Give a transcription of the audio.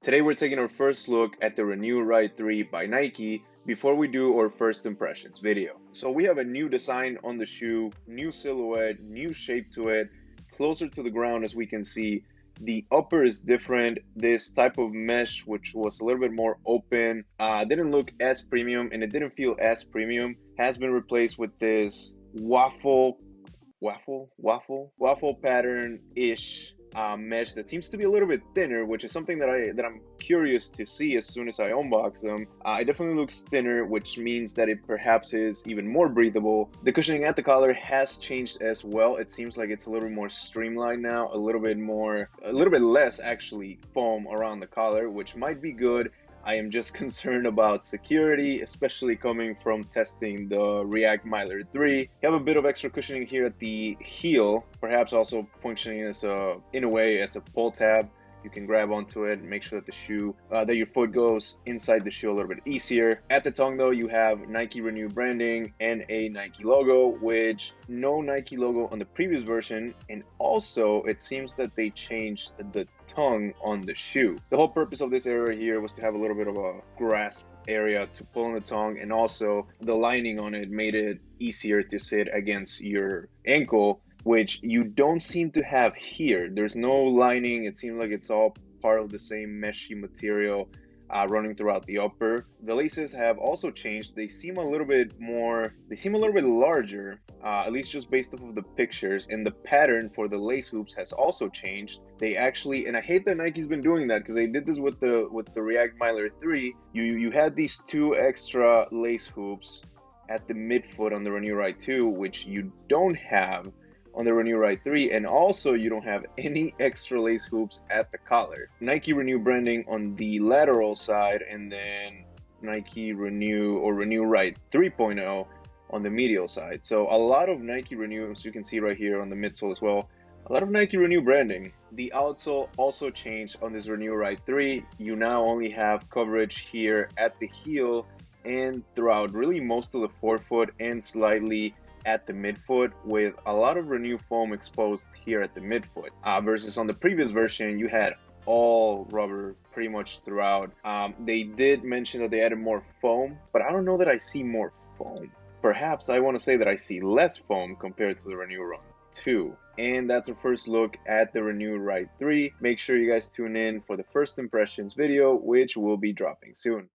Today we're taking our first look at the Renew Ride 3 by Nike before we do our first impressions video. So we have a new design on the shoe, new silhouette, new shape to it, closer to the ground as we can see. The upper is different. This type of mesh, which was a little bit more open, didn't look as premium and it didn't feel as premium, has been replaced with this waffle pattern-ish mesh that seems to be a little bit thinner, which is something that I'm curious to see as soon as I unbox them. It definitely looks thinner, which means that it perhaps is even more breathable. The cushioning at the collar has changed as well. It seems like it's a little bit more streamlined now, a little bit less actually foam around the collar, which might be good. I am just concerned about security, especially coming from testing the React Miler 3. You have a bit of extra cushioning here at the heel, perhaps also functioning as in a way, as a pull tab. You can grab onto it and make sure that that your foot goes inside the shoe a little bit easier. At the tongue though, you have Nike Renew branding and a Nike logo, which no Nike logo on the previous version. And also it seems that they changed the tongue on the shoe. The whole purpose of this area here was to have a little bit of a grasp area to pull on the tongue, and also the lining on it made it easier to sit against your ankle, which you don't seem to have here. There's no lining. It seems like it's all part of the same meshy material running throughout the upper. The laces have also changed. They seem a little bit larger, at least just based off of the pictures. And the pattern for the lace hoops has also changed. They actually, and I hate that Nike's been doing that because they did this with the React Miler 3. You had these two extra lace hoops at the midfoot on the Renew Ride 2, which you don't have on the Renew Ride 3, and also you don't have any extra lace hoops at the collar. Nike Renew branding on the lateral side, and then Nike Renew or Renew Ride 3.0 on the medial side. So a lot of Nike Renew, as you can see right here on the midsole as well, a lot of Nike Renew branding. The outsole also changed on this Renew Ride 3. You now only have coverage here at the heel and throughout really most of the forefoot and slightly at the midfoot, with a lot of Renew foam exposed here at the midfoot, versus on the previous version you had all rubber pretty much throughout. They did mention that they added more foam, but I don't know that I see more foam. Perhaps I want to say that I see less foam compared to the Renew Run 2. And that's our first look at the Renew Ride 3. Make sure you guys tune in for the first impressions video, which will be dropping soon.